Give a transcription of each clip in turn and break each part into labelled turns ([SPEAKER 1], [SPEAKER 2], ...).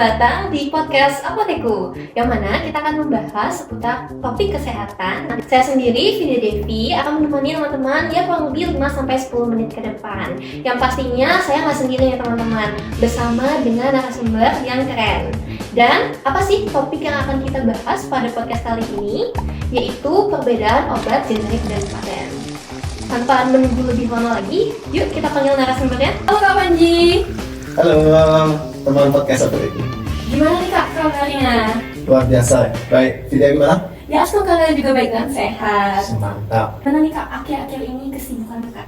[SPEAKER 1] datang di podcast Apoteku, yang mana kita akan membahas seputar topik kesehatan. Saya sendiri, Vidya Devi, akan menemani teman-teman ya kurang lebih 5-10 menit ke depan. Yang pastinya saya nggak sendiri ya teman-teman, bersama dengan narasumber yang keren. Dan apa sih topik yang akan kita bahas pada podcast kali ini? Yaitu perbedaan obat generik dan paten. Tanpa menunggu lebih lama lagi, yuk kita panggil narasumbernya. Halo Kak Panji.
[SPEAKER 2] Halo teman podcast Apoteku.
[SPEAKER 1] Gimana nih Kak kabarnya?
[SPEAKER 2] Luar biasa. Baik, Vidya gimana?
[SPEAKER 1] Ya, semoga juga baik dan sehat.
[SPEAKER 2] Mantap.
[SPEAKER 1] Mana nih Kak, akhir-akhir ini kesibukan Kak?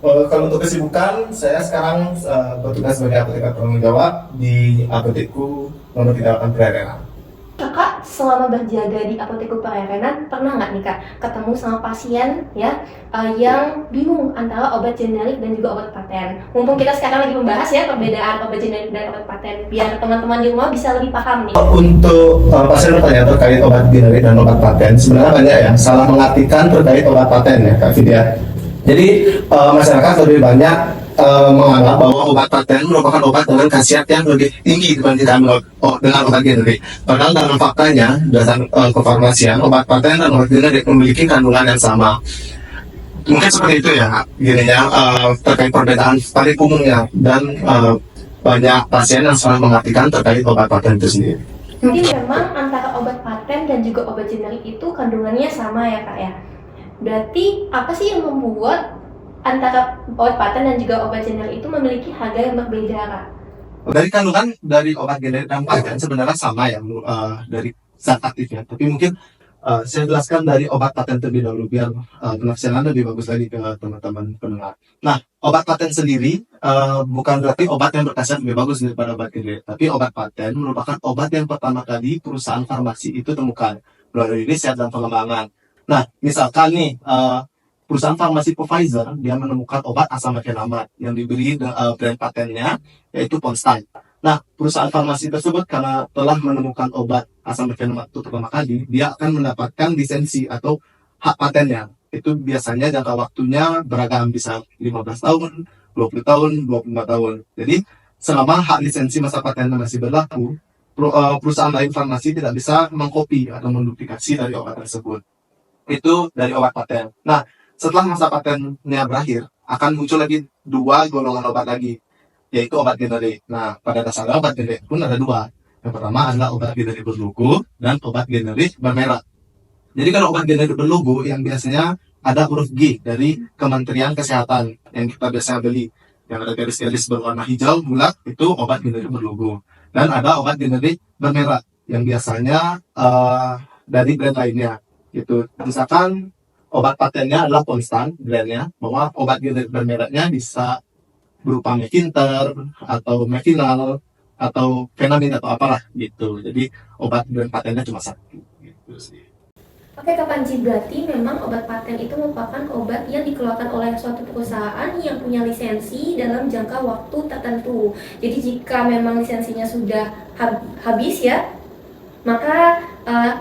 [SPEAKER 2] Kalau untuk kesibukan, saya sekarang bertugas sebagai apoteker penanggung jawab di Apoteku Nomor 38 Pererenan.
[SPEAKER 1] Kakak selama berjaga di Apoteku Pererenan pernah nggak nih Kak ketemu sama pasien ya yang bingung antara obat generik dan juga obat paten? Mumpung kita sekarang lagi membahas ya perbedaan obat generik dan obat paten, biar teman-teman di rumah bisa lebih paham nih.
[SPEAKER 2] Untuk pasien bertanya terkait obat generik dan obat paten, sebenarnya banyak ya salah mengartikan terkait obat paten ya Kak Vidya. Jadi masyarakat lebih banyak menganggap bahwa obat paten merupakan obat dengan khasiat yang lebih tinggi dibandingkan dengan obat generik. Padahal dalam faktanya, dasar kefarmasian, obat paten dan obat generik memiliki kandungan yang sama. Mungkin seperti itu ya, terkait perbedaan paling umumnya dan banyak pasien yang salah mengartikan terkait obat paten itu sendiri.
[SPEAKER 1] Jadi memang antara obat paten dan juga obat generik itu kandungannya sama ya Kak ya. Berarti apa sih yang membuat antara obat paten dan juga obat generik itu memiliki harga yang berbeda Kak?
[SPEAKER 2] Dari kandungan dari obat generik dan paten sebenarnya sama ya dari zat aktifnya. Tapi mungkin saya jelaskan dari obat paten terlebih dahulu biar penafsiran lebih bagus lagi ke teman-teman pendengar. Nah, obat paten sendiri bukan berarti obat yang berkhasiat lebih bagus daripada obat generik. Tapi obat paten merupakan obat yang pertama kali perusahaan farmasi itu temukan melalui riset dan pengembangan. Nah, misalkan nih perusahaan farmasi Pfizer dia menemukan obat asam mefenamat yang diberi brand patennya yaitu Ponstan. Nah, perusahaan farmasi tersebut karena telah menemukan obat asam mefenamat itu pertama kali, dia akan mendapatkan lisensi atau hak patennya. Itu biasanya jangka waktunya beragam, bisa 15 tahun, 20 tahun, 25 tahun. Jadi, selama hak lisensi masa patennya masih berlaku, perusahaan lain farmasi tidak bisa mengkopi atau menduplikasi dari obat tersebut. Itu dari obat paten. Nah, setelah masa patennya berakhir, akan muncul lagi dua golongan obat lagi, yaitu obat generik. Nah, pada dasarnya obat generik pun ada dua. Yang pertama adalah obat generik berlogo dan obat generik bermerek. Jadi kalau obat generik berlogo yang biasanya ada huruf G dari Kementerian Kesehatan yang kita biasanya beli, yang ada garis-garis berwarna hijau bulat, itu obat generik berlogo. Dan ada obat generik bermerek yang biasanya dari brand lainnya. Gitu. Misalkan obat patennya adalah Ponstan brandnya, bahwa obat generik bermereknya bisa berupa Mefinter atau Mefinal atau Fenamin atau apalah gitu. Jadi obat brand patennya cuma satu gitu sih.
[SPEAKER 1] Oke Kak Panji, berarti memang obat paten itu merupakan obat yang dikeluarkan oleh suatu perusahaan yang punya lisensi dalam jangka waktu tertentu. Jadi jika memang lisensinya sudah habis ya, maka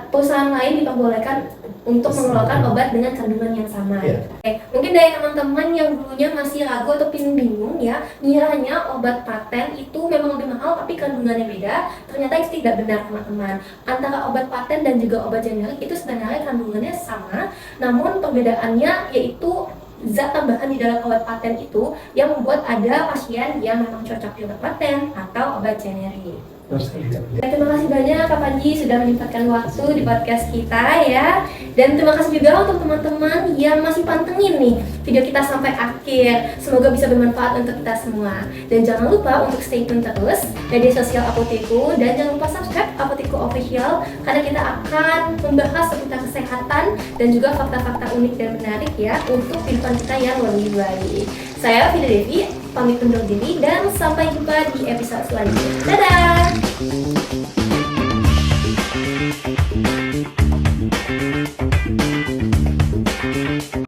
[SPEAKER 1] perusahaan lain diperbolehkan untuk mengeluarkan obat dengan kandungan yang sama.
[SPEAKER 2] Yeah.
[SPEAKER 1] Oke, mungkin dari teman-teman yang dulunya masih ragu atau bingung ya, kiranya obat paten itu memang lebih mahal tapi kandungannya beda. Ternyata itu tidak benar teman-teman. Antara obat paten dan juga obat generik itu sebenarnya kandungannya sama, namun perbedaannya yaitu zat tambahan di dalam obat paten itu yang membuat ada pasien yang memang cocok di obat paten atau obat generik. Terima kasih banyak Kak Panji sudah menyempatkan waktu di podcast kita ya. Dan terima kasih juga untuk teman-teman yang masih pantengin nih video kita sampai akhir. Semoga bisa bermanfaat untuk kita semua. Dan jangan lupa untuk stay tune terus media sosial Apoteku, dan jangan lupa subscribe Apoteku Official karena kita akan membahas seputar kesehatan dan juga fakta-fakta unik dan menarik ya untuk kehidupan kita yang lebih baik. Saya Vidya Devi, pamit undur diri dan sampai jumpa di episode selanjutnya. Dadah!